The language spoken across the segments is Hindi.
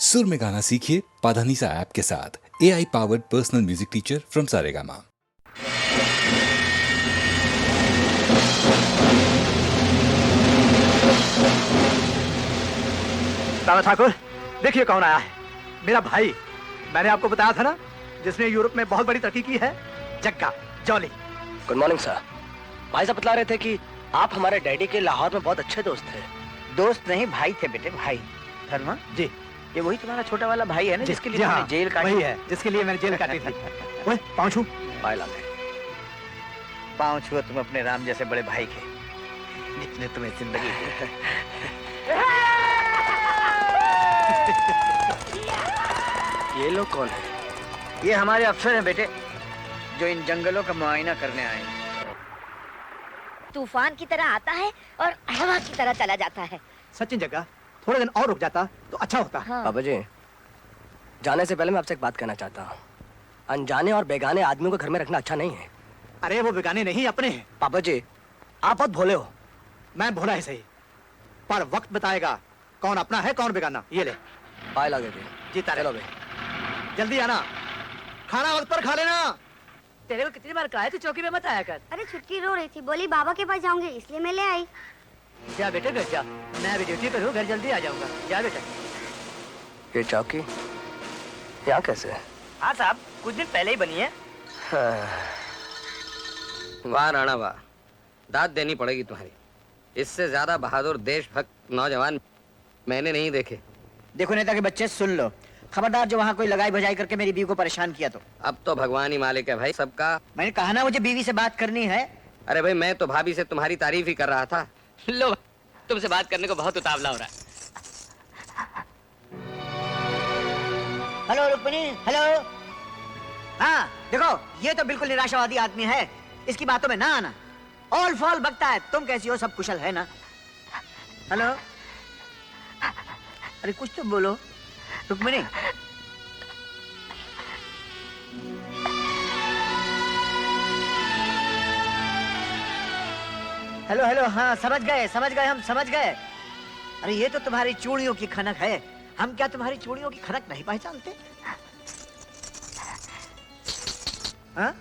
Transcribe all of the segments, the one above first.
सुर में गाना सीखिए पाधानीसा ऐप के साथ। AI powered personal music teacher from Saregama. दादा ठाकुर, देखिए कौन आया है। मेरा भाई, मैंने आपको बताया था ना, जिसने यूरोप में बहुत बड़ी तरक्की की है, जग्गा जॉली। Good morning sir. भाई साहब बतला रहे थे कि आप हमारे डैडी के लाहौर में बहुत अच्छे दोस्त थे। दोस्त नहीं, भाई थे बेटे, भाई। धर्मा जी, ये वही तुम्हारा छोटा वाला भाई है ना, जिसके लिए जी हाँ, तुमने जेल काटी? वही है जिसके लिए मैंने जेल काटी थी। ओए, पाँव छू। पाए लाते। पाँव छुओ तुम अपने राम जैसे बड़े भाई के, जिसने तुम्हें जिंदगी दी। ये लोग कौन है? ये हमारे अफसर हैं बेटे, जो इन जंगलों का मुआयना करने आए हैं। तूफान की तरह आता है और हवा की तरह चला जाता है। सचिन जग्गा, थोड़े दिन और रुक जाता तो अच्छा होता। हाँ। बाबा जी, जाने से पहले मैं आपसे एक बात कहना चाहता हूँ। अनजाने और बेगाने आदमियों को घर में रखना अच्छा नहीं है। अरे वो बेगाने नहीं, अपने हैं। पापा जी, आप बहुत भोले हो। मैं भोला है सही, पर वक्त बताएगा कौन अपना है कौन बेगाना। ये ले। पाए लागे जी तारे, चलो बे। जल्दी आना, खाना वक्त पर खा लेना। तेरे को कितनी बार कहा है, तू चौकी में मत आया कर। अरे छुटकी रो रही थी, बोली बाबा के पास जाऊंगी, इसलिए मैं ले आई। जा बेटे घर जा, मैं अभी ड्यूटी पर हूँ, घर जल्दी आ जाऊंगा। जा बेटा। ये चौकी यहाँ कैसे? हाँ साहब, कुछ दिन पहले ही बनी है। वाह राणा वाह, दाद देनी पड़ेगी तुम्हारी। इससे ज्यादा बहादुर देशभक्त नौजवान मैंने नहीं देखे। देखो नेता के बच्चे, सुन लो, खबरदार जो वहाँ कोई लगाई भजाई करके मेरी बीवी को परेशान किया तो। अब तो भगवान ही मालिक है भाई सबका। मैंने कहा ना, मुझे बीवी से बात करनी है। अरे भाई, मैं तो भाभी से तुम्हारी तारीफ ही कर रहा था। लो, तुमसे बात करने को बहुत उतावला हो रहा है। Hello Rukmini, hello. हाँ देखो, ये तो बिल्कुल निराशावादी आदमी है, इसकी बातों में ना आना। ऑल फॉल बकता है। तुम कैसी हो, सब कुशल है ना? हेलो, अरे कुछ तो बोलो रुक्मिणी। हेलो हेलो, हाँ समझ गए हम समझ गए। अरे ये तो तुम्हारी चूड़ियों की खनक है, हम क्या तुम्हारी चूड़ियों की खनक नहीं पहचानते? हाँ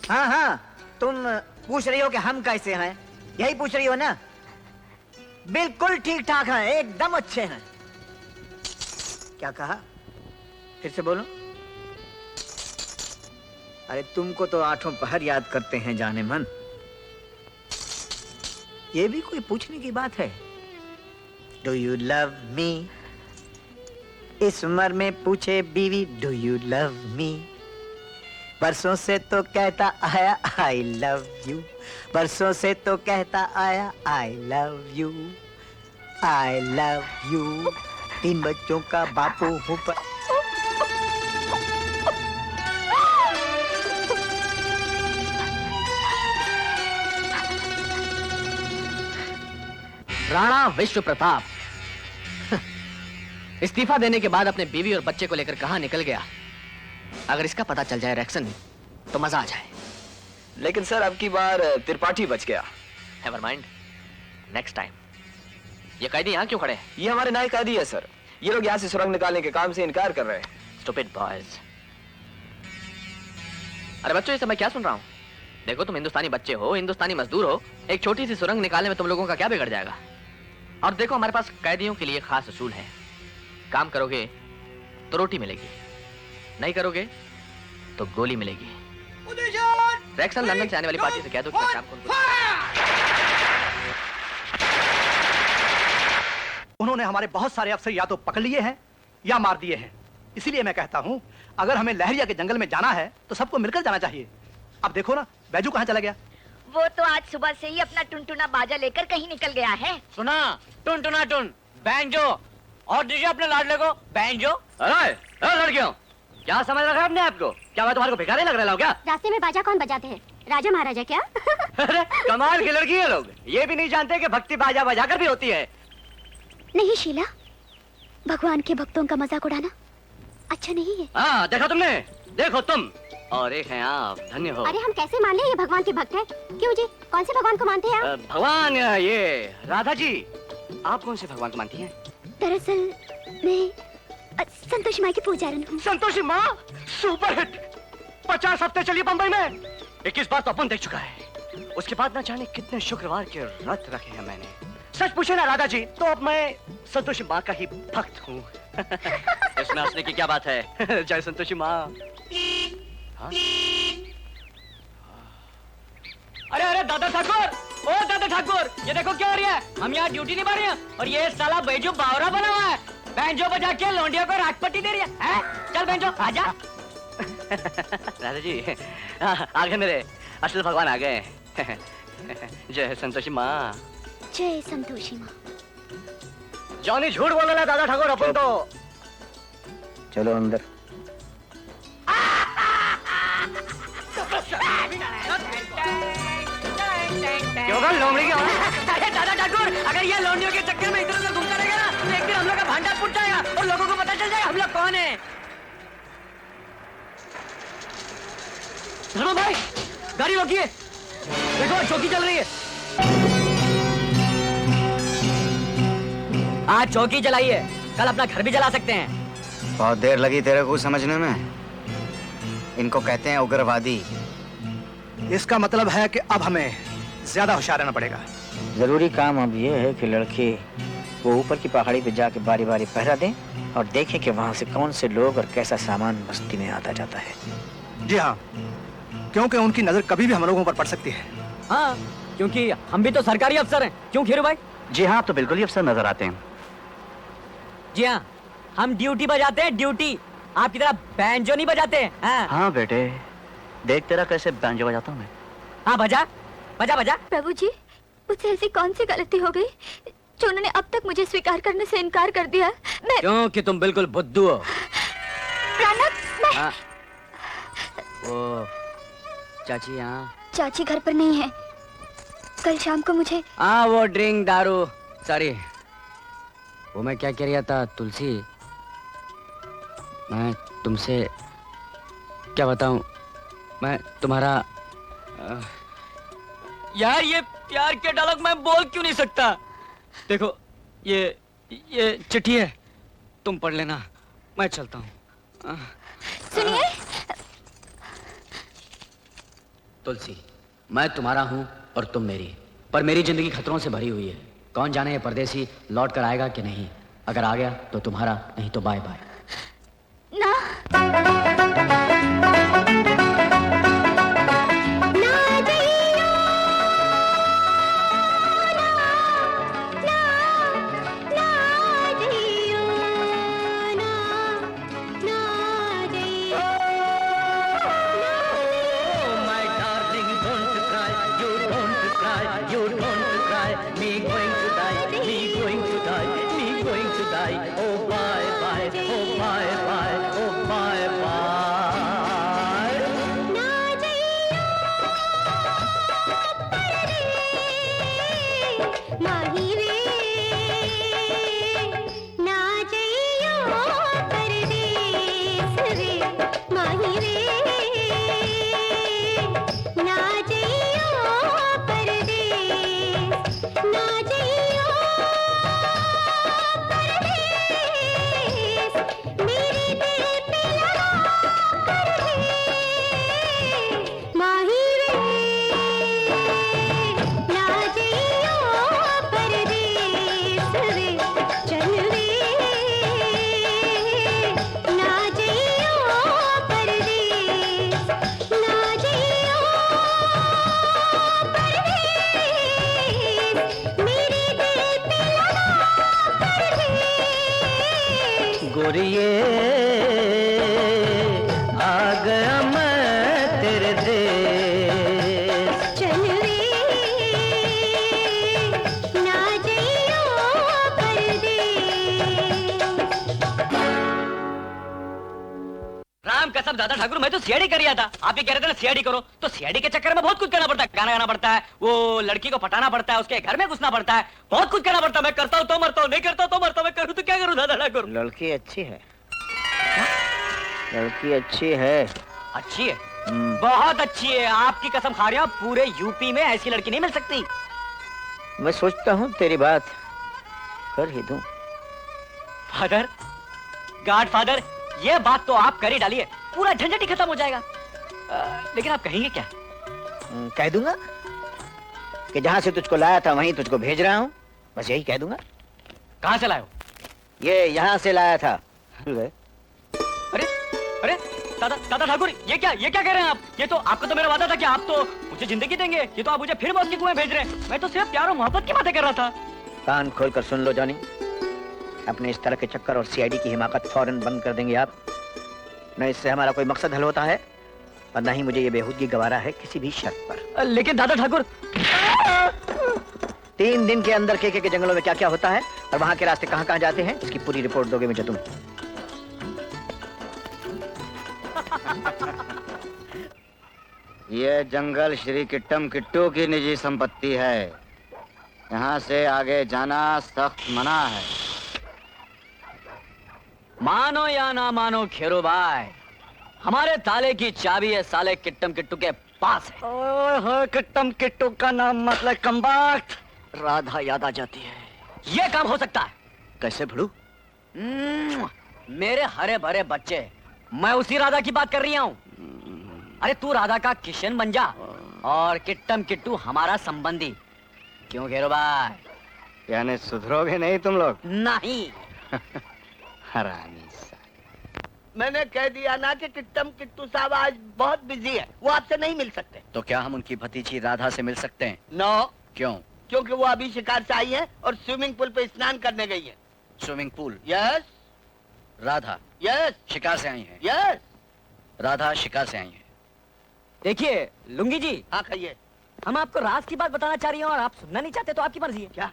हाँ हाँ, तुम पूछ रही हो कि हम कैसे हैं, यही पूछ रही हो ना? बिल्कुल ठीक ठाक हैं, एकदम अच्छे हैं। क्या कहा, फिर से बोलो। अरे तुमको तो आठों पहर याद करते हैं जाने मन, ये भी कोई पूछने की बात है? Do you love me? इस उम्र में पूछे बीवी डू यू लव मी। बरसों से तो कहता आया आई लव यू, बरसों से तो कहता आया I love you, I love you. 3 बच्चों का बापू हूँ पर। राणा विश्व प्रताप इस्तीफा देने के बाद अपने बीवी और बच्चे को लेकर कहां निकल गया। अगर इसका पता चल जाए रैक्सन में, तो मजा आ जाए। लेकिन सर, अब की बार त्रिपाठी बच गया। Never mind, next time. ये कैदी यहाँ क्यों खड़े हैं? ये हमारे नए कैदी है सर। ये लोग यहाँ से सुरंग निकालने के काम से इनकार कर रहे हैं। Stupid boys. अरे बच्चों, ये सब मैं क्या सुन रहा हूँ? देखो, तुम हिंदुस्तानी बच्चे हो, हिंदुस्तानी मजदूर हो, एक छोटी सी सुरंग निकालने में तुम लोगों का क्या बिगड़ जाएगा? और देखो, हमारे पास कैदियों के लिए खास असूल है। काम करोगे तो रोटी मिलेगी, नहीं करोगे तो गोली मिलेगी। रैक्सन लंदन से आने वाली पार्टी से कह दो कि शाम को उन्होंने हमारे बहुत सारे अफसर या तो पकड़ लिए हैं या मार दिए हैं। इसीलिए मैं कहता हूँ, अगर हमें लहरिया के जंगल में जाना है तो सबको मिलकर जाना चाहिए। अब देखो ना, बैजू कहाँ चला गया? वो तो आज सुबह से ही अपना टुनटुना बाजा लेकर कहीं निकल गया है। सुना, टुन टुना टुन बैंजो, और दीजिए अपने लाडले को बैंजो। अरे लड़कियों, क्या समझ रखा है अपने आप को? क्या मैं तुम्हारे को भिखारी लग रहा हूँ क्या? रास्ते में बाजा कौन बजाते हैं, राजा महाराजा क्या? अरे कमाल की लड़की है, लोग ये भी नहीं जानते कि भक्ति बाजा बजाकर भी होती है। नहीं शीला, भगवान के भक्तों का मजाक उड़ाना अच्छा नहीं है। हाँ देखा तुमने, देखो तुम और एक हैं आप, धन्य हो। अरे हम कैसे मान लें ये भगवान के भक्त हैं? क्यों जी, कौन से भगवान को मानते हैं आप? भगवान ये राधा जी, आप कौन से भगवान को मानती हैं? दरअसल मैं संतोषी माँ की पूजारन हूँ। संतोषी माँ सुपर हिट 50 हफ्ते चली बंबई में। 21 बार तो अपन देख चुका है। उसके बाद ना जाने कितने शुक्रवार के व्रत रखे हैं मैंने। सच पूछे ना राधा जी तो अब मैं संतोषी माँ का ही भक्त हूँ। इसमें हंसने की क्या बात है? जय संतोषी माँ। हाँ? अरे अरे दादा ठाकुर, ओ दादा ठाकुर, ये देखो क्या हो रहा है। हम यहाँ ड्यूटी निभा रहे हैं और ये साला बैजू बावरा बना हुआ है। बैंजो बजा के लौंडिया को राजपट्टी दे रही है? चल बैंजो आजा। राधा जी आ गए मेरे असल भगवान आ गए। जय संतोषी माँ। जय संतोषी माँ। जॉनी झूठ बोल रहा है दादा ठाकुर अपन तो। चलो अंदर। क्यों कर लोमड़ी क्या? अरे दादा ठाकुर, अगर ये लौंडियों के चक्कर में इधर उधर घूमता रहेगा ना तो एक दिन हम लोग का भांडा फूट जाएगा और लोगों को पता चल जाएगा हम लोग कौन है। धर्मा भाई, गाड़ी रोकिए। देखो चौकी चल रही है। आज चौकी जलाइए, कल अपना घर भी जला सकते हैं। बहुत देर लगी तेरे को समझने में। इनको कहते हैं उग्रवादी। इसका मतलब है कि अब हमें ज्यादा होशियार रहना पड़ेगा। जरूरी काम अब ये है कि लड़के वो ऊपर की पहाड़ी पे जाके बारी बारी पहरा दें और देखें कि वहां से कौन से लोग और कैसा सामान बस्ती में आता जाता है। जी हाँ, क्योंकि उनकी नजर कभी भी हम लोगों पर पड़ सकती है। हाँ, क्योंकि हम भी तो सरकारी अफसर हैं। क्यों खीरू भाई? जी हाँ, तो बिल्कुल ही अफसर नजर आते हैं। जी हाँ, हम ड्यूटी बजाते हैं, ड्यूटी। आपकी तरह बैंजो नहीं बजाते हैं। हाँ, हाँ बेटे, देख तेरा कैसे बैंजो बजाता हूँ मैं। हाँ बजा बजा बजा। प्रभु जी, मुझसे ऐसी कौन सी गलती हो गई जो उन्होंने अब तक मुझे स्वीकार करने से इनकार कर दिया? मैं क्योंकि तुम बिल्कुल बुद्धू हो। प्रणव, मैं हाँ। ओ, चाची यहाँ। चाची घर पर नहीं है। कल शाम को मुझे हाँ, वो ड्रिंक दारू, सॉरी। वो मैं क्या कह रहा था तुलसी, मैं तुमसे क्या बताऊं। मैं तुम्हारा यार ये प्यार के डायलॉग मैं बोल क्यों नहीं सकता। देखो ये चिट्ठी है, तुम पढ़ लेना, मैं चलता हूँ। सुनिए। तुलसी, मैं तुम्हारा हूँ और तुम मेरी, पर मेरी जिंदगी खतरों से भरी हुई है। कौन जाने ये परदेसी लौट कर आएगा कि नहीं। अगर आ गया तो तुम्हारा, नहीं तो बाय बाय। ना गोरिये आ गया मैं तेरे देश। चल रे ना जइयो परदेस। राम कसम दादा ठाकुर, मैं तो सीआईडी कर रहा था। आप ये कह रहे थे ना सीआईडी करो, तो सीआईडी के चक्कर में बहुत कुछ करना पड़ता है। गाना गाना पड़ता है, वो लड़की को पटाना पड़ता है, उसके घर में घुसना पड़ता है, बहुत कुछ करना पड़ता है। मैं करता हूँ तो मरता हूँ, नहीं करता तो मरता हूँ। मैं करूँ तो क्या करूँ दादा ठाकुर? लड़की अच्छी है। लड़की अच्छी है। अच्छी है, बहुत अच्छी है। आपकी कसम खा रहा हूँ, पूरे यूपी में ऐसी लड़की नहीं मिल सकती। मैं सोचता हूँ तेरी बात कर ही दूं। फादर, गॉडफादर, ये बात तो आप कर ही डालिए, पूरा झंझट ही खत्म हो जाएगा। लेकिन आप कहेंगे क्या? कह दूंगा कि जहां से तुझको लाया था वहीं तुझको भेज रहा हूं, बस यही कह दूंगा। कहां से लाए हो? ये यहाँ से लाया था। अरे अरे दादा ठाकुर, ये क्या कह रहे हैं आप? ये तो आपका तो मेरा वादा था कि आप तो मुझे जिंदगी देंगे, ये तो आप मुझे फिर मौत के कुएं भेज रहे हैं। मैं तो सिर्फ प्यार और मोहब्बत की बातें कर रहा था। कान खोलकर सुन लो जॉनी, अपने इस तरह के चक्कर और सीआईडी की हिमाकत फौरन बंद कर देंगे आप। न इससे हमारा कोई मकसद हल होता है और न ही मुझे ये बेहूदगी गवारा है किसी भी शर्त पर। लेकिन दादा ठाकुर, 3 दिन के अंदर केके के जंगलों में क्या क्या होता है और वहां के रास्ते कहां कहां जाते हैं, इसकी पूरी रिपोर्ट दोगे मुझे तुम। ये जंगल श्री किट्टम किट्टू की निजी संपत्ति है, यहाँ से आगे जाना सख्त मना है। मानो या ना मानो खेरो भाई, हमारे ताले की चाबी है साले किट्टम किट्टू के पास है। ओह, किट्टम किट्टू का नाम मतलब कम्बाक्ट। राधा याद आ जाती है। ये काम हो सकता है? कैसे भड़ू? मेरे हरे भरे बच्चे, मैं उसी राधा की बात कर रही हूँ। अरे तू राधा का किशन बन जा और किट्टम किट्टू हमारा संबंधी। क्यों घेरो भाई? यानी सुधरोगे नहीं तुम लोग? नहीं। हरामी सा। मैंने कह दिया ना कि किट्टम किट्टू साहब आज बहुत बिजी है, वो आपसे नहीं मिल सकते। तो क्या हम उनकी भतीजी राधा से मिल सकते हैं? नो, क्यों? क्योंकि वो अभी शिकार से आई है और स्विमिंग पूल पे स्नान करने गई है। Swimming pool? Yes Radha yes शिकार से आई है। यस। राधा शिकार से आई है। देखिए लुंगी जी, हाँ कहिए। हम आपको राज की बात बताना चाह रही हैं और आप सुनना नहीं चाहते तो आपकी मर्जी है। क्या?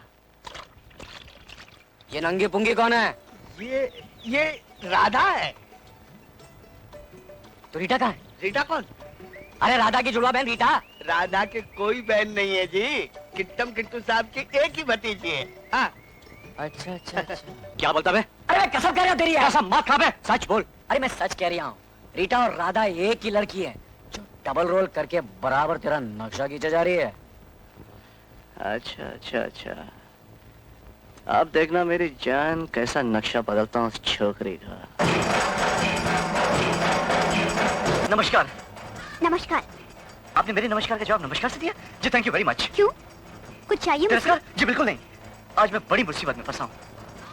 ये नंगी पुंगी कौन है? ये राधा है। तो रीटा कहाँ है? रीटा कौन? अरे राधा की जुड़वा बहन रीटा। राधा के कोई बहन नहीं है जी, किट्टम किट्टू साहब की एक ही भतीजी है। हाँ। अच्छा अच्छा अच्छा। क्या बोलता बे? अरे मैं कसम कह रहा हूँ तेरी है। कसम मत खा बे, सच बोल। अरे मैं सच कह रहा हूँ, रीटा और राधा एक ही लड़की है जो डबल रोल करके बराबर तेरा नक्शा खींचा जा रही है। अच्छा अच्छा अच्छा, आप देखना मेरी जान कैसा नक्शा बदलता हूँ उस छोकरी का। नमस्कार। नमस्कार। आपने मेरे नमस्कार का जवाब नमस्कार से दिया? जी थैंक यू वेरी मच। क्यों, कुछ चाहिए मुझे? तिरस्कार? जी बिल्कुल नहीं। आज मैं बड़ी मुसीबत में फंसा हूँ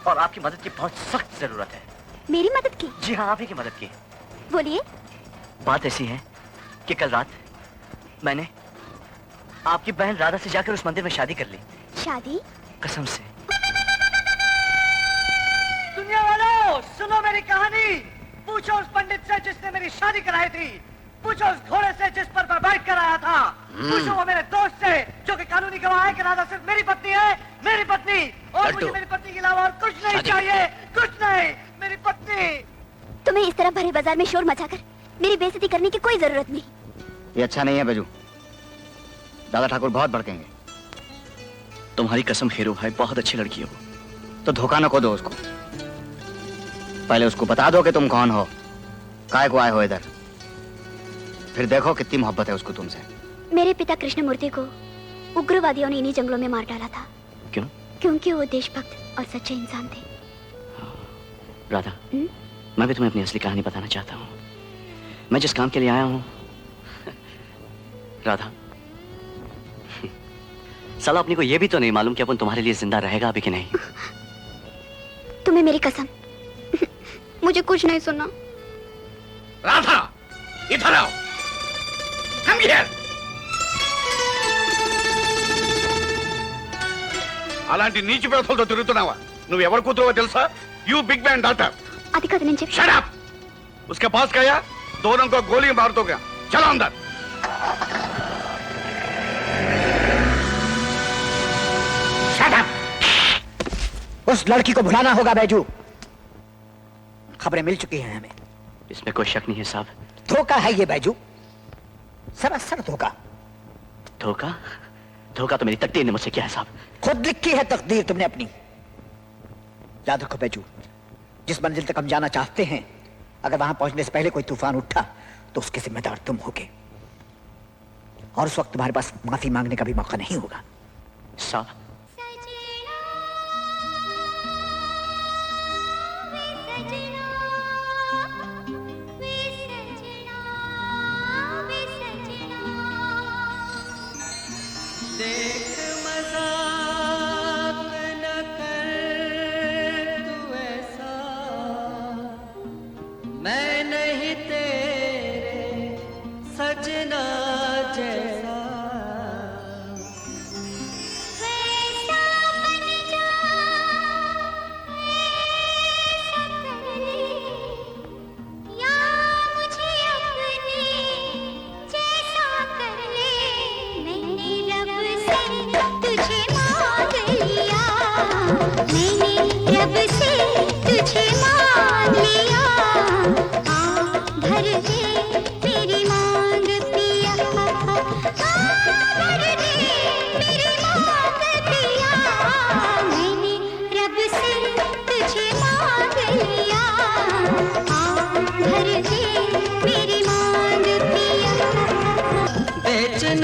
और आपकी मदद की बहुत सख्त जरूरत है। मेरी मदद की? जी हाँ, आप ही की मदद की। बोलिए। बात ऐसी है कि कल रात मैंने आपकी बहन राधा से जाकर उस मंदिर में शादी कर ली। शादी? कसम से। दुनिया वालों, सुनो मेरी कहानी। पूछो उस पंडित से जिसने मेरी शादी कराई थी, पूछो उस घोड़े से जिस पर मैं बैठ कर आया था, पूछो वो मेरे दोस्त से जो कि कानूनी गवाह है कि राधा सिर्फ मेरी पत्नी है, मेरी पत्नी, और मुझे मेरी पत्नी के अलावा और कुछ नहीं चाहिए, कुछ नहीं, मेरी पत्नी। तुम्हें इस तरह भरे बाजार में शोर मचाकर मेरी बेइज्जती करने की कोई जरूरत नहीं। ये अच्छा नहीं है बजू, दादा ठाकुर बहुत भड़केंगे। तुम्हारी कसम हेरो भाई, बहुत अच्छी लड़की हो। तो धोखा न खो दो उसको, पहले उसको बता दो कि तुम कौन हो, काय को आए हो इधर, फिर देखो कितनी मोहब्बत है उसको तुमसे। मेरे पिता कृष्णमूर्ति को उग्रवादियों ने इन्हीं जंगलों में मार डाला था। क्यों? क्योंकि वो देशभक्त और सच्चे इंसान थे। राधा, मैं भी तुम्हें अपनी असली कहानी बताना चाहता हूँ। मैं जिस काम के लिए आया हूँ राधा, साला अपनी को यह भी तो नहीं मालूम कि अपन तुम्हारे लिए जिंदा रहेगा अभी कि नहीं। तुम्हें मेरी कसम, मुझे कुछ नहीं सुनना। राधा, इधर आओ। Come here. అలాంటి నీచి పెడతలతో తిరుగుతున్నావా? నువ్వు ఎవరు కూతురో తెలుసా? You big man daughter. అది కాదు నేను చెప్పి। Shut up. उसके पास गया, दोनों को गोली मार दोगे। चलो अंदर। Shut up. उस लड़की को भुलाना होगा बैजू। खबरें मिल चुकी हैं हमें। इसमें कोई शक नहीं है साहब। धोखा है ये बैजू, सरासर धोखा। धोखा? धोखा तो मेरी तकदीर ने मुझसे किया है साहब। खुद लिखी है तकदीर तुमने अपनी। याद रखो बैजू, जिस मंजिल तक हम जाना चाहते हैं, अगर वहां पहुंचने से पहले कोई तूफान उठा तो उसके जिम्मेदार तुम होगे, और उस वक्त तुम्हारे पास माफी मांगने का भी मौका नहीं होगा। साहब,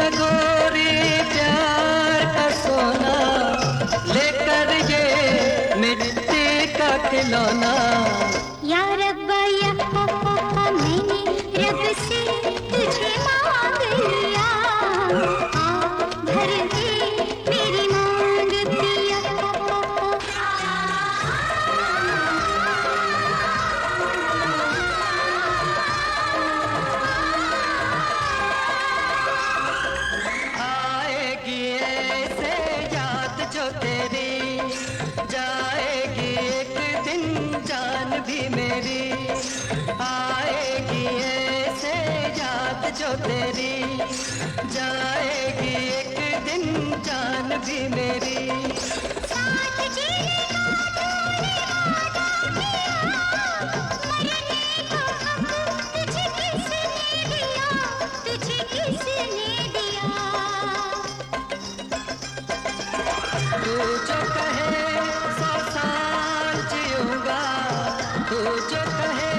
लगोरी प्यार का सोना लेकर ये मिट्टी का खिलौना। या रब्बा या मैंने रब से तुझे मांग लिया, आ भर दे मेरी मांग पिया। आएगी ऐसे याद जो तेरी, जाएगी एक दिन जान भी मेरी। आएगी ऐसे याद जो तेरी, जाएगी एक दिन जान भी मेरी। साथ जीने का तूने वादा किया, मरने का हक तुझे किसने दिया, तुझे किसने दिया। तू जो कहे 100 साल जीऊंगा, तू जो कहे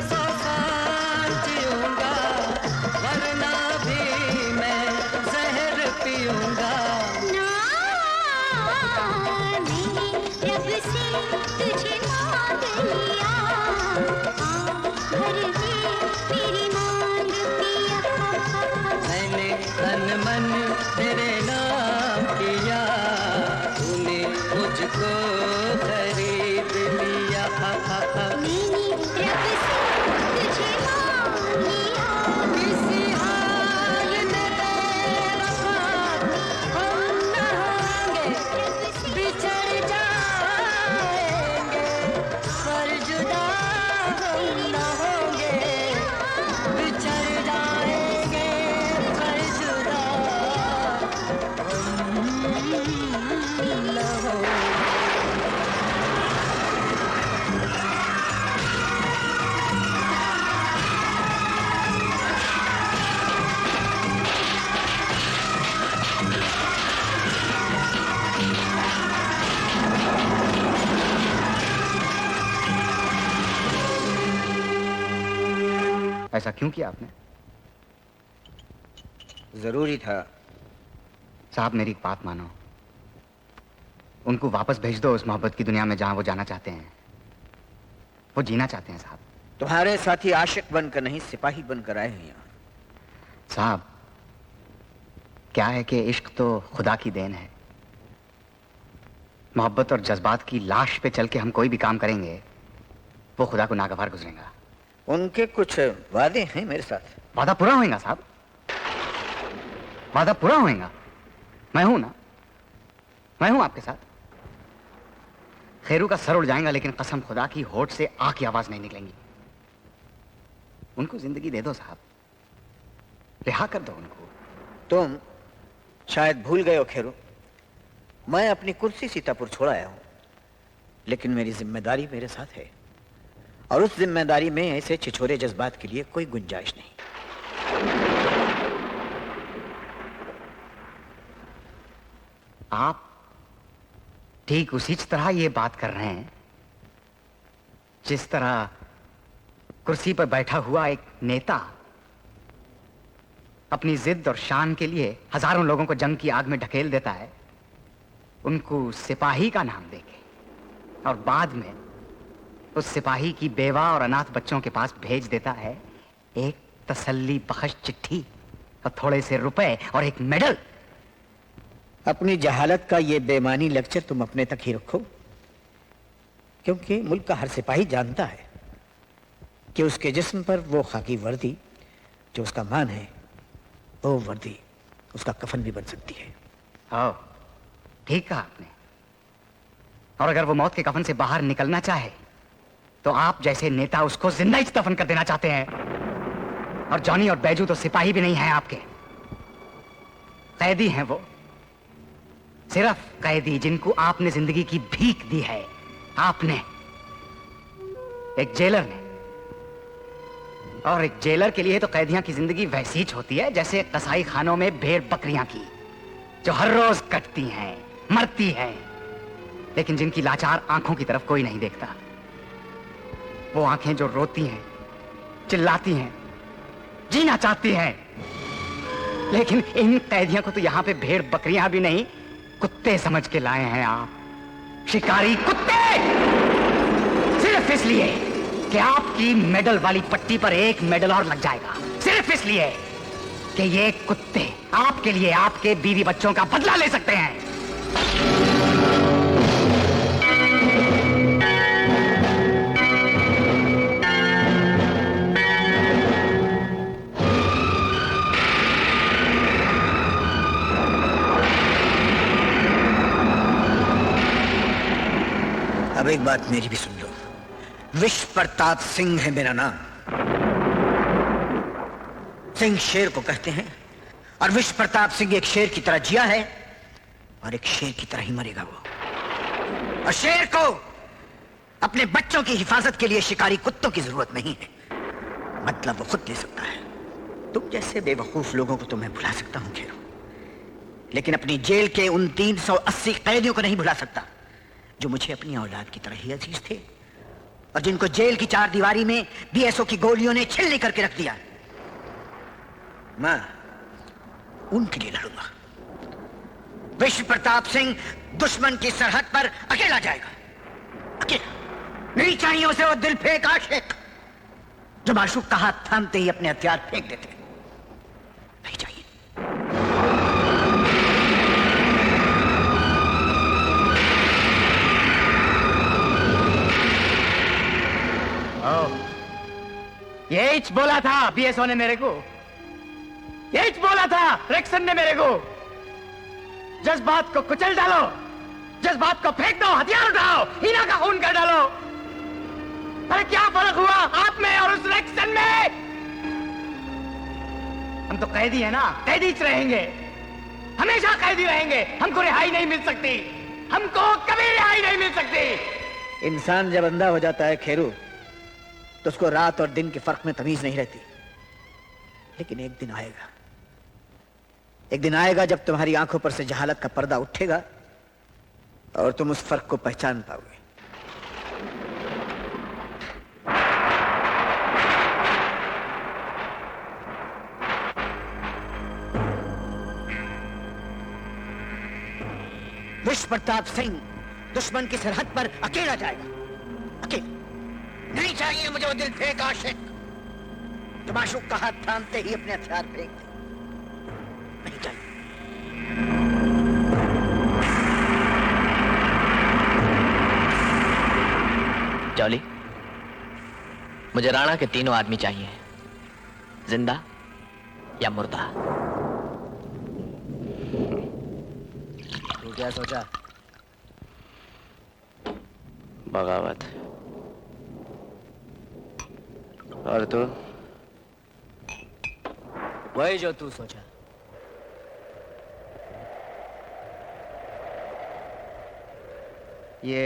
100 साल जीऊंगा, वरना भी मैं जहर पीऊंगा। ना मैंने रब से तुझे मांग लिया, आ भर दे मेरी मांग पिया। मैंने तन मन तेरे नाम किया, तूने मुझको खरीद लिया। मैंने रब से तुझे मांग लिया, किसी हाल में बेवफा हम न होंगे, बिछड़ जाएंगे पर जुदा हम न होंगे। बिछड़ जाएंगे पर जुदा हम न होंगे। ऐसा क्यों किया आपने? जरूरी था। साहब मेरी एक बात मानो, उनको वापस भेज दो उस मोहब्बत की दुनिया में जहां वो जाना चाहते हैं। वो जीना चाहते हैं साहब। तुम्हारे साथी आशिक बनकर नहीं, सिपाही बनकर आए हैं यहाँ। साहब क्या है कि इश्क तो खुदा की देन है। मोहब्बत और जज्बात की लाश पे चल के हम कोई भी काम करेंगे वो खुदा को नागवार गुजरेगा। उनके कुछ वादे हैं मेरे साथ। वादा पूरा होएगा साहब, वादा पूरा होएगा। मैं हूं ना, मैं हूं आपके साथ। खैरू का सर उड़ जाएगा लेकिन कसम खुदा की होठ से आ की आवाज नहीं निकलेंगी। उनको जिंदगी दे दो साहब, रिहा कर दो उनको। तुम शायद भूल गए हो खेरू, मैं अपनी कुर्सी सीतापुर छोड़ आया हूं, लेकिन मेरी जिम्मेदारी मेरे साथ है और उस जिम्मेदारी में ऐसे छिछोरे जज्बात के लिए कोई गुंजाइश नहीं। आप ठीक उसी तरह ये बात कर रहे हैं जिस तरह कुर्सी पर बैठा हुआ एक नेता अपनी जिद और शान के लिए हजारों लोगों को जंग की आग में ढकेल देता है, उनको सिपाही का नाम देके, और बाद में उस सिपाही की बेवा और अनाथ बच्चों के पास भेज देता है एक तसल्ली बख्श चिट्ठी और थोड़े से रुपए और एक मेडल। अपनी जहालत का ये बेमानी लेक्चर तुम अपने तक ही रखो, क्योंकि मुल्क का हर सिपाही जानता है कि उसके जिस्म पर वो खाकी वर्दी जो उसका मान है, वो वर्दी उसका कफन भी बन सकती है। हाँ, ठीक कहा आपने। और अगर वो मौत के कफन से बाहर निकलना चाहे तो आप जैसे नेता उसको जिंदा ही दफन कर देना चाहते हैं। और जॉनी और बैजू तो सिपाही भी नहीं हैं आपके, कैदी हैं वो, सिर्फ कैदी जिनको आपने जिंदगी की भीख दी है। आपने, एक जेलर ने। और एक जेलर के लिए तो कैदियां की जिंदगी वैसी ही होती है जैसे कसाई खानों में भेड़ बकरियां की, जो हर रोज कटती हैं, मरती हैं, लेकिन जिनकी लाचार आंखों की तरफ कोई नहीं देखता। वो आंखें जो रोती हैं, चिल्लाती हैं, जीना चाहती हैं। लेकिन इन कैदियों को तो यहाँ पे भेड़ बकरियां भी नहीं, कुत्ते समझ के लाए हैं आप। शिकारी कुत्ते! सिर्फ इसलिए कि आपकी मेडल वाली पट्टी पर एक मेडल और लग जाएगा। सिर्फ इसलिए कि ये कुत्ते आपके लिए आपके बीवी बच्चों का बदला ले सकते हैं। अब एक बात मेरी भी सुन लो। विश्व प्रताप सिंह है मेरा नाम। सिंह शेर को कहते हैं, और विश्व प्रताप सिंह एक शेर की तरह जिया है और एक शेर की तरह ही मरेगा वो। और शेर को अपने बच्चों की हिफाजत के लिए शिकारी कुत्तों की जरूरत नहीं है, मतलब वो खुद ले सकता है। तुम जैसे बेवकूफ लोगों को तो मैं भुला सकता हूं खेरो, लेकिन अपनी जेल के उन 380 कैदियों को नहीं भुला सकता जो मुझे अपनी औलाद की तरह ही अजीज थे, और जिनको जेल की चार दीवारी में बीएसओ की गोलियों ने छिल्ली करके रख दिया। मैं उनके लिए लड़ूंगा। विश्व प्रताप सिंह दुश्मन की सरहद पर अकेला जाएगा, अकेला। नहीं चाहिए उसे वो दिल फेंक आशिक जो माशूक का हाथ थामते ही अपने हथियार फेंक देते। नहीं चाहिए। यही बोला था बीएसओ ने मेरे को, यही बोला था रेक्सन ने मेरे को। जज्बात को कुचल डालो, जज्बात को फेंक दो, हथियार उठाओ, हीना का खून कर डालो। अरे क्या फर्क हुआ आप में और उस रेक्सन में? हम तो कैदी है ना, कैदी रहेंगे, हमेशा कैदी रहेंगे। हमको रिहाई नहीं मिल सकती, हमको कभी रिहाई नहीं मिल सकती। इंसान जब अंधा हो जाता है खेरू, तो उसको रात और दिन के फर्क में तमीज नहीं रहती। लेकिन एक दिन आएगा, एक दिन आएगा जब तुम्हारी आंखों पर से जहालत का पर्दा उठेगा और तुम उस फर्क को पहचान पाओगे। विश्व प्रताप सिंह दुश्मन की सरहद पर अकेला जाएगा, अकेला। नहीं चाहिए मुझे वो दिल फेंक आशिक जो माशूक का हाथ थामते ही अपने हथियार फेंक दे। नहीं चाहिए। जॉली, मुझे राणा के तीनों आदमी चाहिए, जिंदा या मुर्दा। तू क्या सोचा? बगावत। और तू? वही जो तू सोचा। ये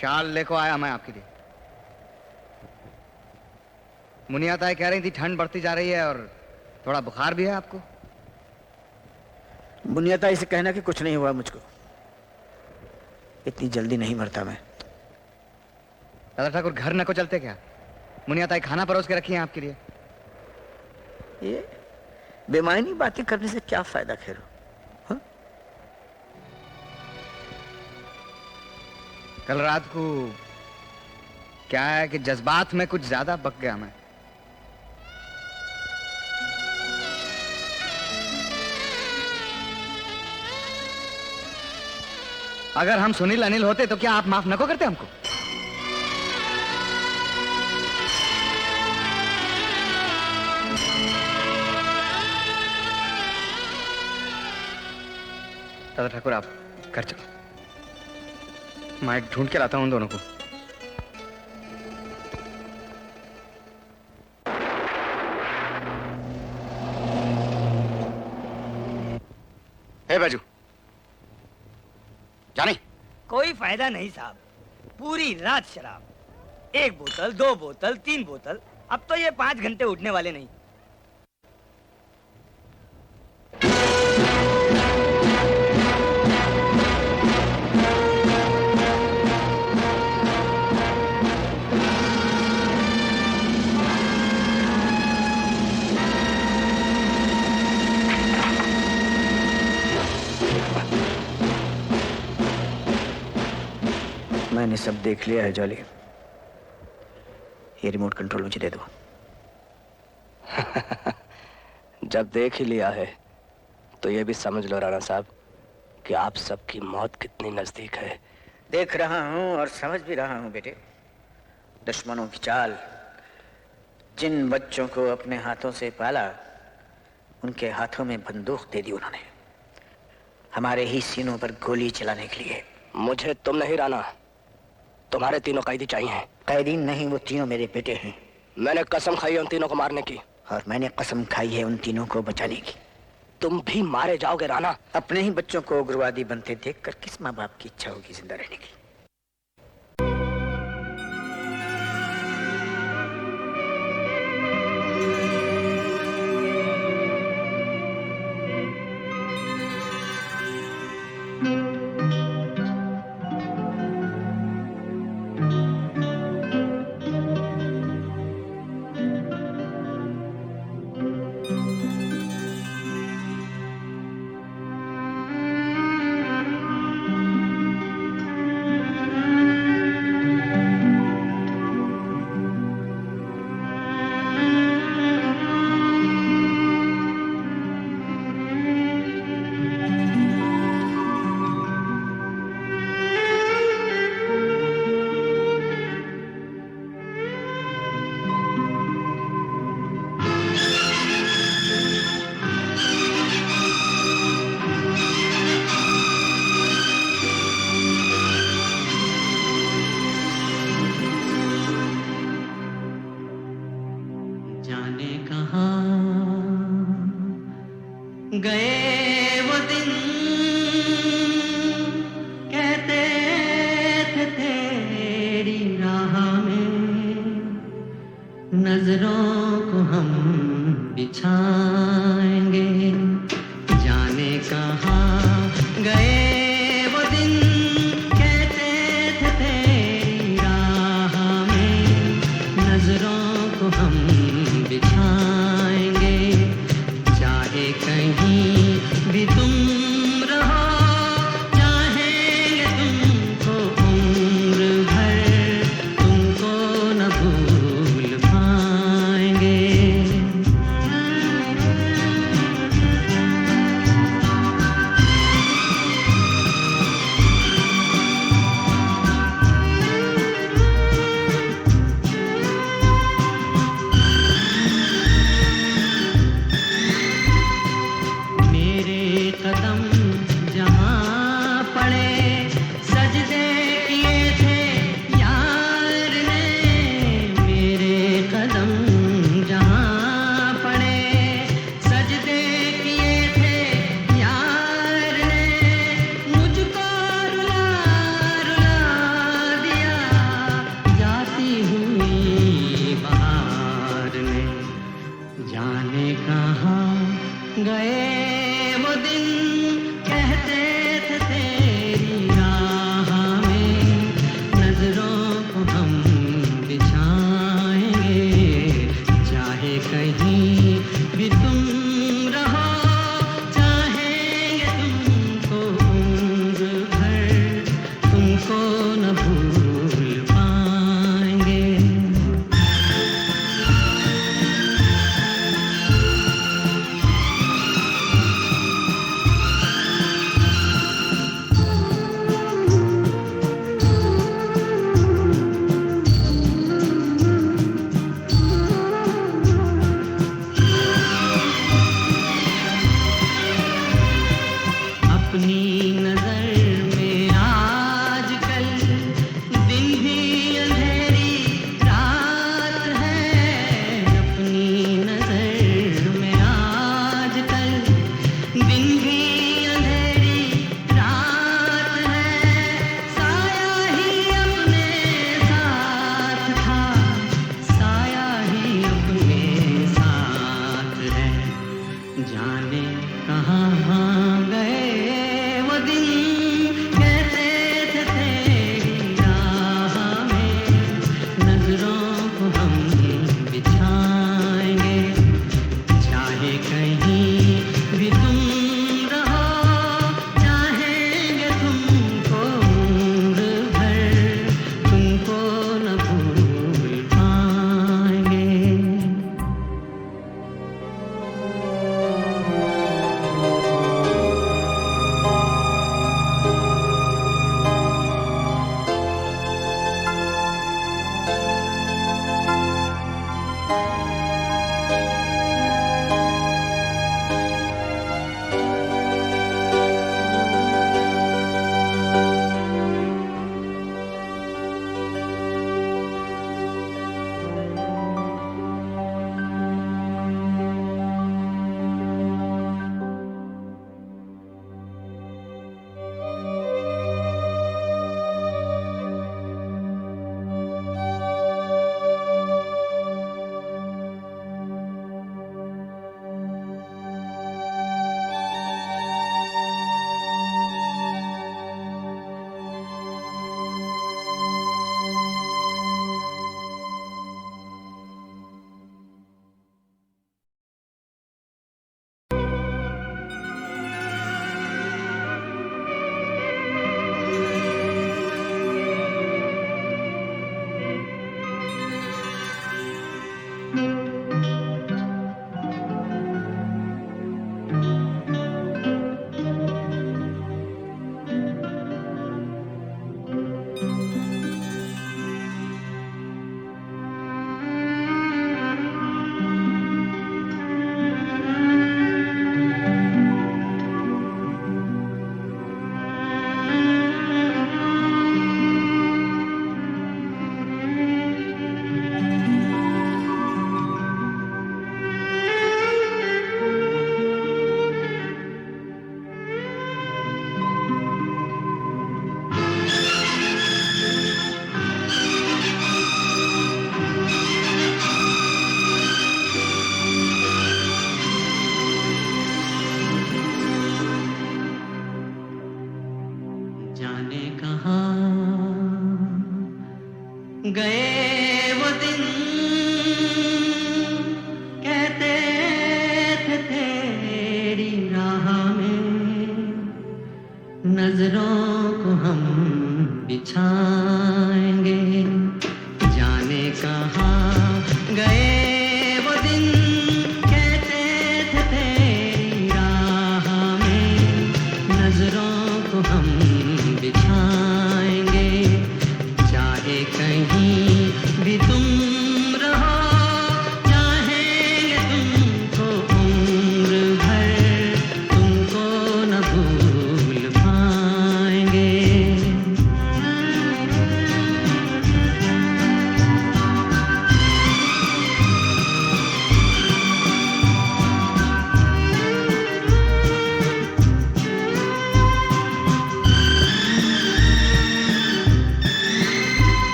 शाल लेको आया मैं आपके लिए। मुनिया ताई कह रही थी ठंड बढ़ती जा रही है और थोड़ा बुखार भी है आपको। बुनियाताई से कहना कि कुछ नहीं हुआ मुझको, इतनी जल्दी नहीं मरता मैं। दादा ठाकुर घर न को चलते क्या? मुनिया ताई खाना परोस के रखी है आपके लिए। ये बेमायनी बातें करने से क्या फायदा खेरो? हाँ? कल रात को क्या है कि जज्बात में कुछ ज्यादा बक गया मैं। अगर हम सुनील अनिल होते तो क्या आप माफ न को करते हमको? दादा ठाकुर आप घर चलो, मैं ढूंढ के लाता हूं उन दोनों को। हे बाजू जाने। कोई फायदा नहीं साहब, पूरी रात शराब, 1 बोतल 2 बोतल 3 बोतल, अब तो ये 5 घंटे उठने वाले नहीं। मैंने सब देख लिया है जॉली। ये रिमोट कंट्रोल मुझे दे दो। जब देख ही लिया है तो ये भी समझ लो राणा साहब कि आप सबकी मौत कितनी नजदीक है। देख रहा हूं और समझ भी रहा हूं बेटे। दुश्मनों की चाल। जिन बच्चों को अपने हाथों से पाला उनके हाथों में बंदूक दे दी उन्होंने, हमारे ही सीनों पर गोली चलाने के लिए। मुझे तुम नहीं राणा, तुम्हारे तीनों कैदी चाहिए। कैदी नहीं, वो तीनों मेरे बेटे हैं। मैंने कसम खाई है उन तीनों को मारने की। और मैंने कसम खाई है उन तीनों को बचाने की। तुम भी मारे जाओगे राणा। अपने ही बच्चों को उग्रवादी बनते देखकर किस माँ बाप की इच्छा होगी जिंदा रहने की। गए वो दिन कहते थे तेरी राह में नजरों को हम बिछाएंगे, जाने कहाँ गए वो दिन कहते थे तेरी राह में नजरों को हम बिछाएंगे, चाहे कहीं भी तुम रहो चाहेंगे तुमको उम्र भर तुमको न भूल पाएंगे।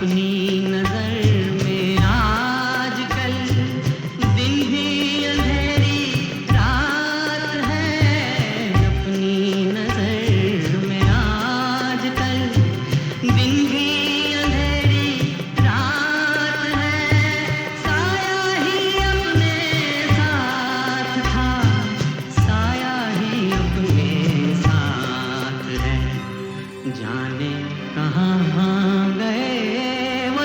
अपनी नजर में आजकल दिन भी अंधेरी रात है, अपनी नजर में आजकल दिन भी अंधेरी रात है, साया ही अपने साथ था, साया ही अपने साथ है, जाने कहाँ गए वो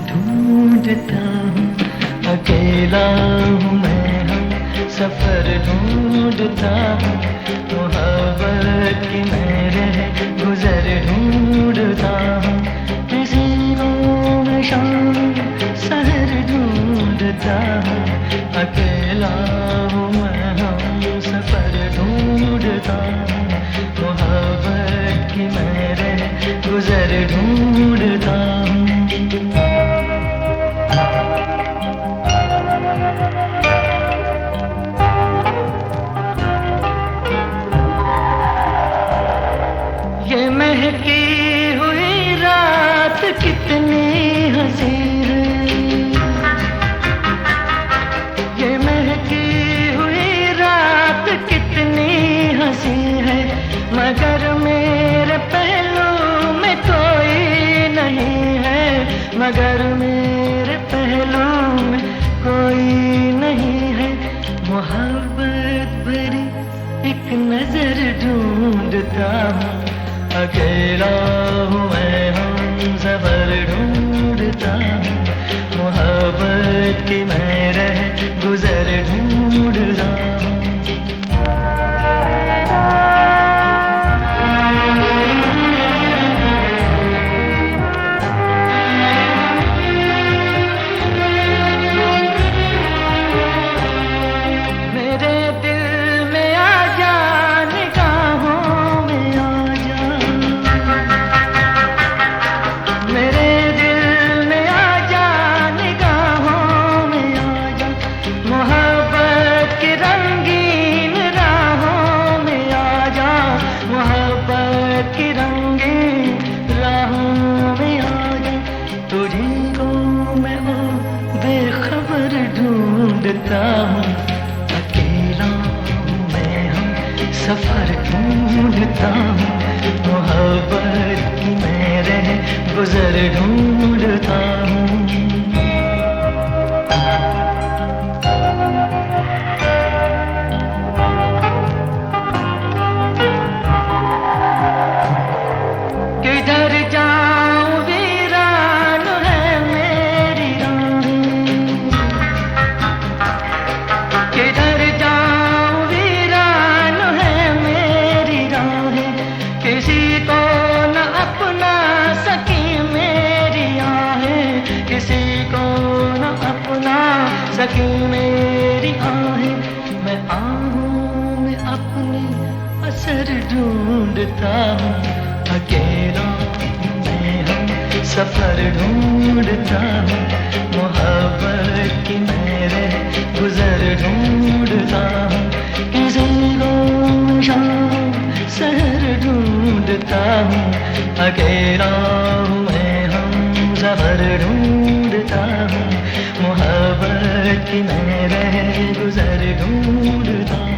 ढूंढता हूँ, अकेला हूँ मैं, हम सफर ढूंढता हूँ, मोहब्बत की मेरे गुजर ढूंढता हूँ, किसी को मैं शाम सहर ढूंढता हूँ, अकेला हूँ मैं, हम सफर ढूंढता हूँ, मोहब्बत की मेरे गुजर ढूंढता हूँ। ये महकी हुई रात कितनी हंसी है, ये महकी हुई रात कितनी हंसी है, मगर मेरे पहलू में कोई नहीं है, मगर मेरे पहलू में कोई नहीं है, मोहब्बत भरी एक नजर ढूंढता हूँ, अकेला हूँ मैं, हम सफर ढूंढता हूँ, मोहब्बत की मेरे गुजर ढूंढता हूँ। मेरे दिल में आ जा, निगाहों में आ जा, मेरे दिल में आ जा, निगाहों में आ जा, मोहब्बत की रंगीन राहों में आ जा, मोहब्बत की रंगीन राहों में आ जा, तुझी को मैं ओ बेखबर ढूंढता हूँ, अकेला हूँ मैं, हम सफर ढूंढता हूँ, मोहब्बत की मेरे गुजर ढूंढता हूँ। किधर जाऊं वीरान है मेरी राहें, किधर जाऊं वीरान है मेरी राहें, किसी को न अपना सकी मेरी आहें, किसी को न अपना सकी मेरी आहें, मैं आहूं में अपनी असर ढूंढता हूँ, अकेला मैं, हम सफर ढूंढता हूँ, मोहब्बत की मेरे गुजर ढूंढता हूँ, किसी को शाम सहर ढूंढता हूँ, अकेला हूँ मैं, हम सफर ढूंढता हूँ, मोहब्बत की मेरे गुजर ढूंढता हूँ।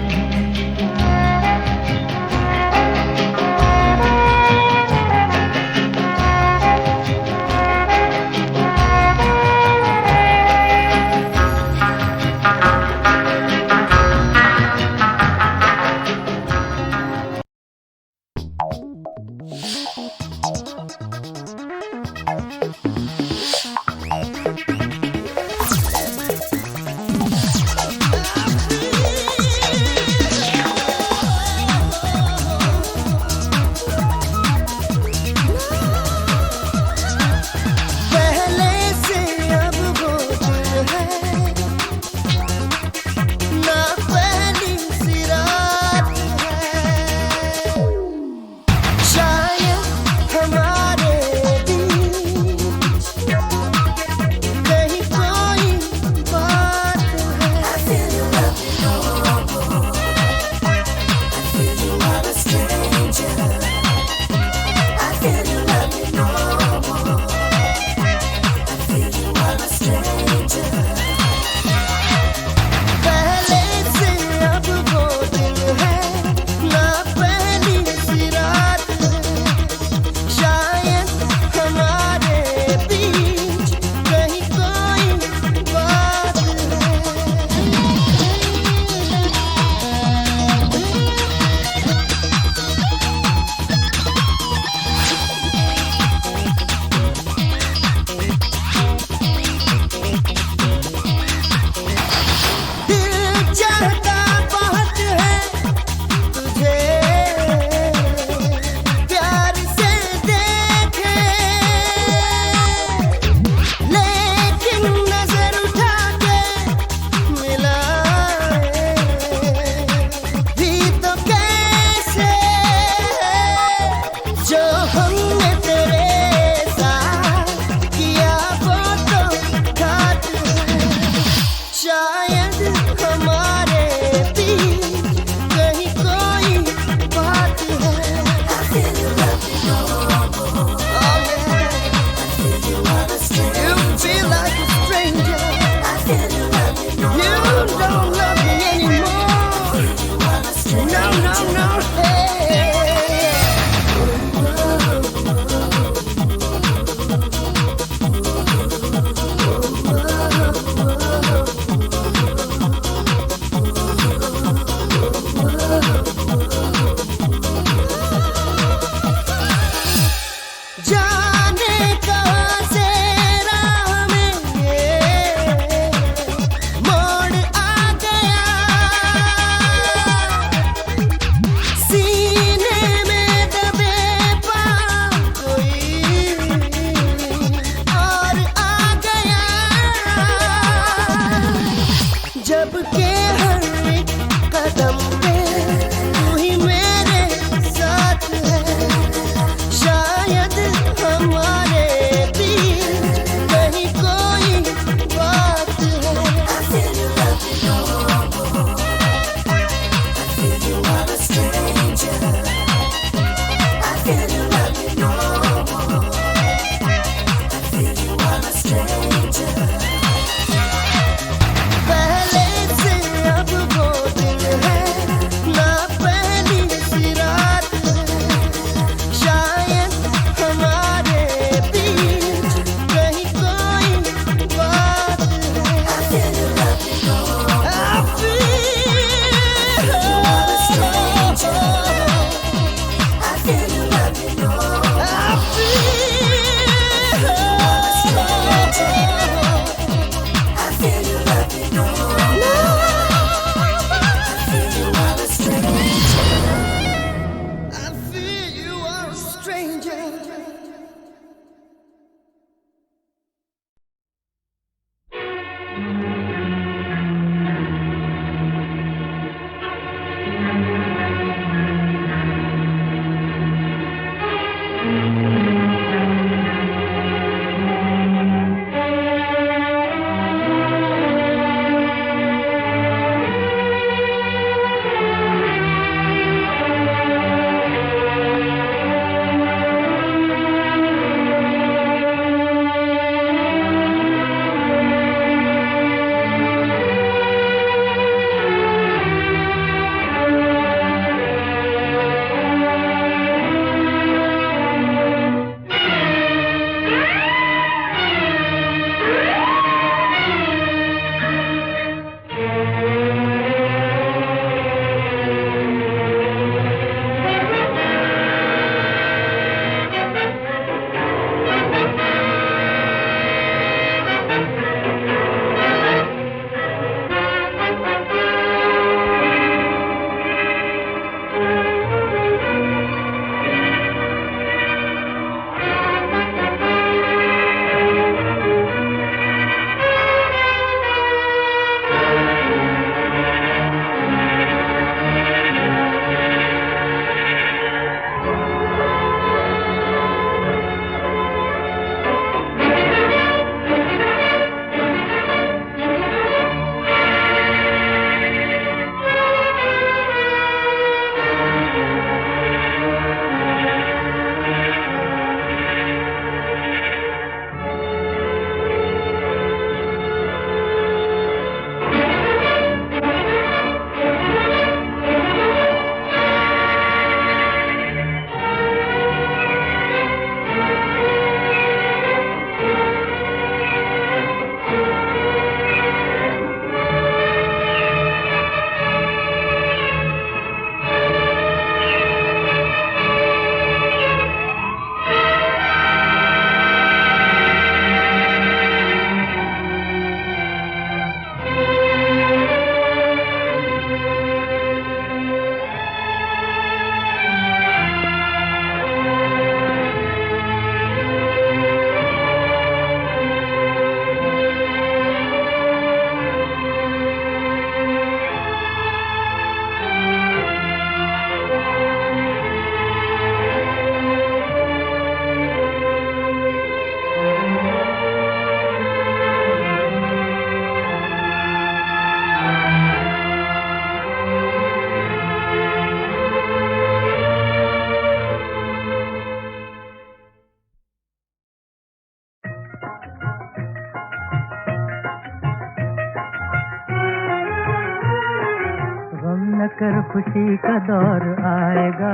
कर खुशी का दौर आएगा,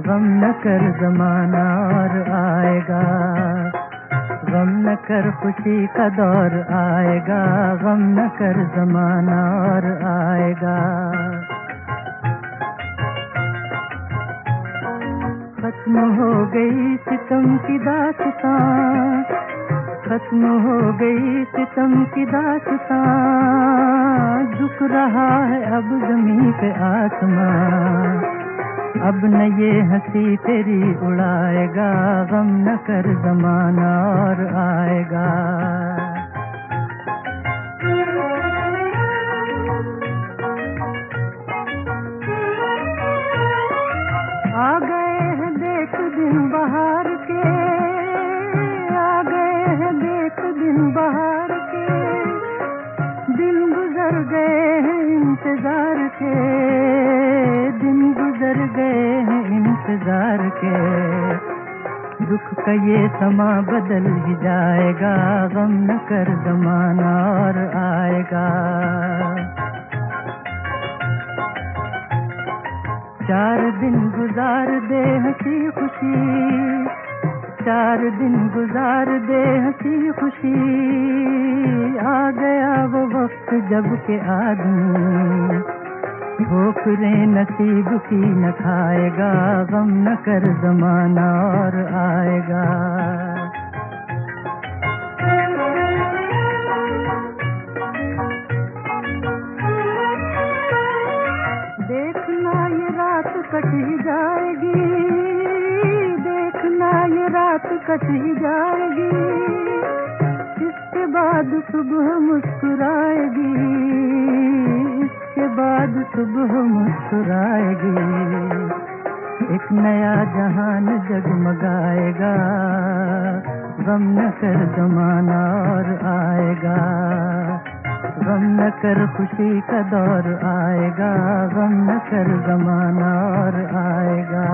गम न कर जमाना और आएगा। गम न कर खुशी का दौर आएगा, गम न कर जमाना और आएगा। खत्म हो गई सितम की दास्तां, खत्म हो गई सितम की दास्तां, झुक रहा है अब ज़मीं पे आसमां। अब न ये हंसी तेरी उड़ाएगा, गम न कर ज़माना और आएगा। आ गए हैं देख दिन बहार के, आ गए हैं देख दिन बहार के, दिन गुजर गए हैं इंतजार के, दिन गुजर गए हैं इंतजार के। दुख का ये समा बदल ही जाएगा, गम न कर ज़माना और आएगा। 4 दिन गुजार दे हंसी खुशी, 4 दिन गुजार दे हंसी खुशी, आ गया वो वक्त जब के आदमी ठोकरें नसीब की न खाएगा, गम न कर ज़माना और आएगा। देखना ये रात कट ही जाएगी, देखना ये रात कट ही जाएगी, इसके बाद सुबह मुस्कुराएगी, इसके बाद सुबह मुस्कुराएगी। एक नया जहान जगमगाएगा, गम न कर ज़माना और आएगा। गम न कर खुशी का दौर आएगा, गम न कर ज़माना और आएगा।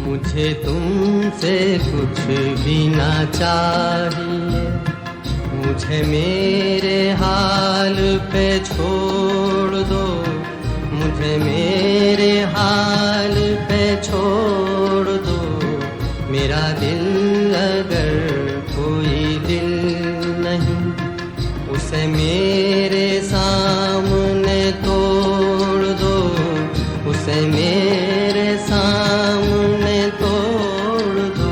मुझे तुमसे कुछ भी ना चाहिए, मुझे मेरे हाल पे छोड़ दो, मुझे मेरे हाल पे छोड़ दो। मेरा दिल अगर कोई दिल नहीं, उसे मेरे सामने तोड़ दो, उसे मेरे सामने तोड़ दो।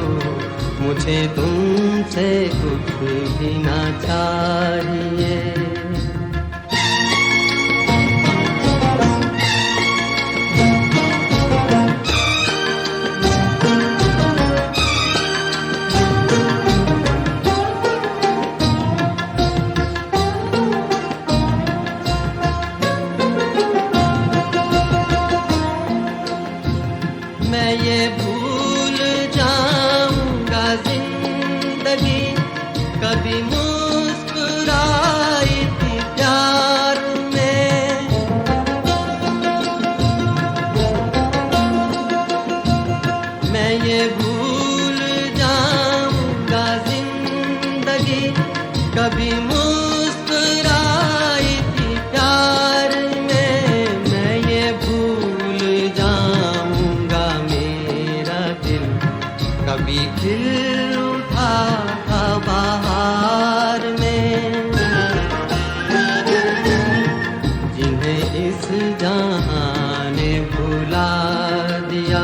मुझे तुमसे कुछ भी ना चाहिए। मैं ये भूल जाऊंगा जिंदगी कभी मुस्कुराई थी प्यार में। मैं ये भूल जाऊंगा जिंदगी कभी मुस्कुराई थी प्यार में। मैं ये भूल जाऊंगा मेरा दिल कभी खिल उठा था बहार में। जिन्हें इस जहां ने भुला दिया,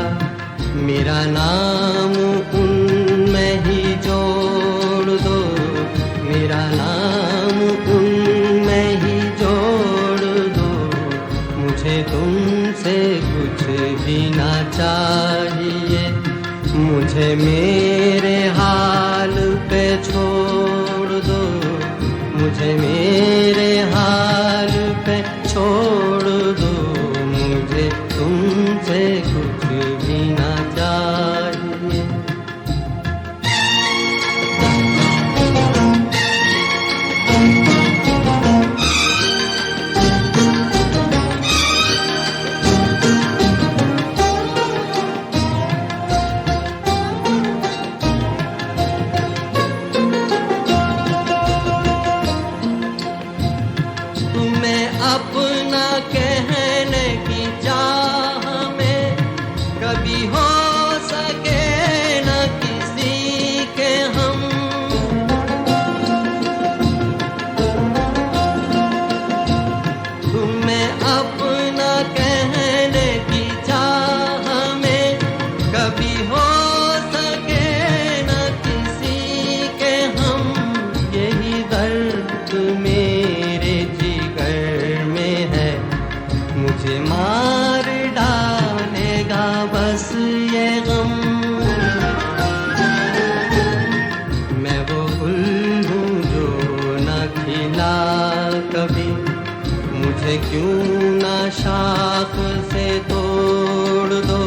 मेरा नाम उनमें ही जोड़ दो, चाहिए। मुझे मेरे हाल पे छोड़ दो, मुझे मेरे हाल पे छोड़ दो, मुझे तुमसे कुछ भी ना चाहिए। तुम्हें अपना कहने की चाह में कभी हो सके न किसी के हम। तुम्हें अपना कहने की चाह में कभी हो सके न किसी के हम। यही दर्द मेरे जिगर में है, मुझे मार डालेगा बस ये गम। मैं वो फूल हूँ जो न खिला कभी, मुझे क्यों ना शाख से तोड़ दो,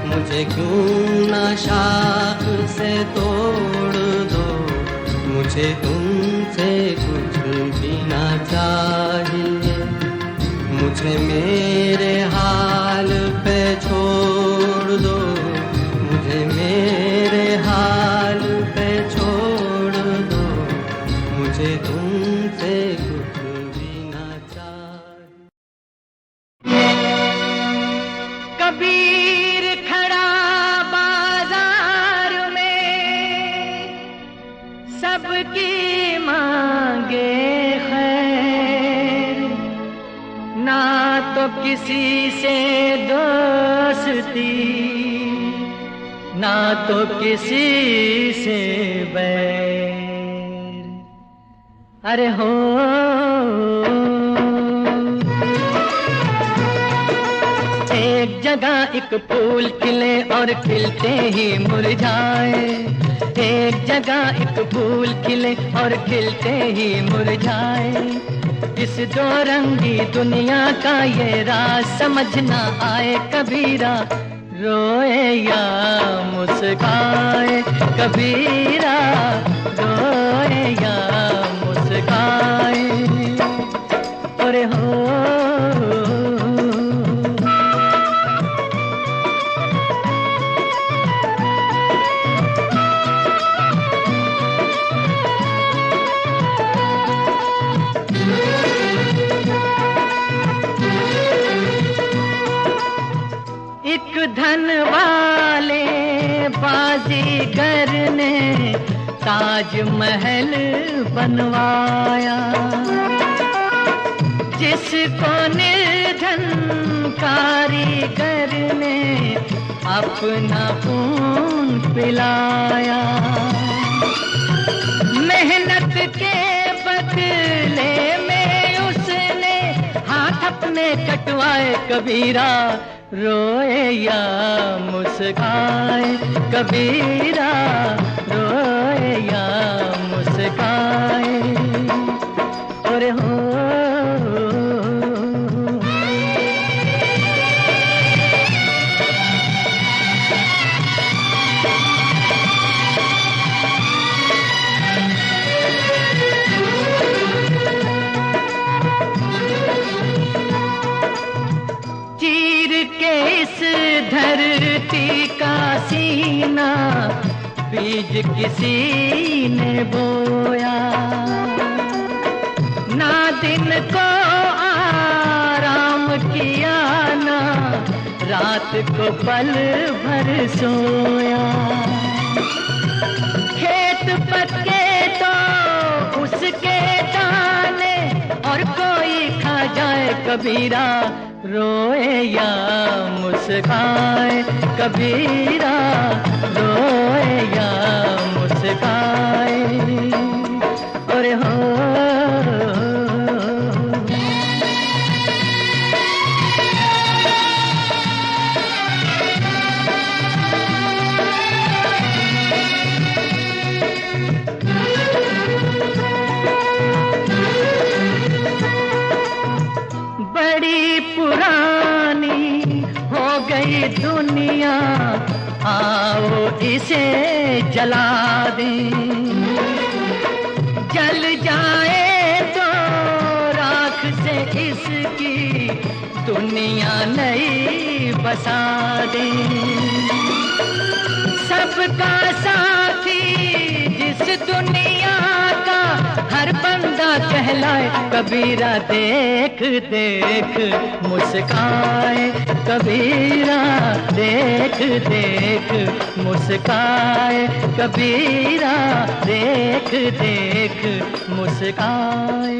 मुझे क्यों ना शाख से तोड़ दो, मुझे तुमसे कुछ भी ना चाहिए। मुझे मेरे हाल पे छोड़ दो, मुझे मेरे हाल पे छोड़ दो, मुझे तुमसे कुछ भी ना चाहिए। कबीर खड़ा बाजार में, सबकी मांगे खैर, ना तो किसी से दोस्ती, ना तो किसी से बैर। अरे हो एक जगह एक फूल खिले और खिलते ही मुरझाए, एक जगह एक फूल खिले और खिलते ही मुरझाए। इस दो रंगी दुनिया का ये राज समझ ना आए कबीरा, रोए या मुस्काए कबीरा, रोए या मुस्काए। अरे हो एक धन वाले बाजीगर ने ताजमहल बनवाया, जिसको निर्धन कारीगर ने अपना खून पिलाया। मेहनत के बदले में उसने हाथ अपने कटवाए कबीरा, रोए या मुस्काए कबीरा, रोए या मुस्काए। और हो धरती का सीना बीज किसी ने बोया, ना दिन को आराम किया, ना रात को पल भर सोया। खेत पक्के तो उसके दाने और कोई खा जाए कबीरा, रोए या मुस्काए कबीरा, रोए या मुस्काए। और हो दुनिया, आओ इसे जला दें। जल जाए तो राख से इसकी दुनिया नई बसा दें। सबका साथी जिस दुनिया का हर बंदा कहलाए, कबीरा देख देख मुस्काए, कबीरा देख देख मुस्काए, कबीरा देख देख मुस्काए।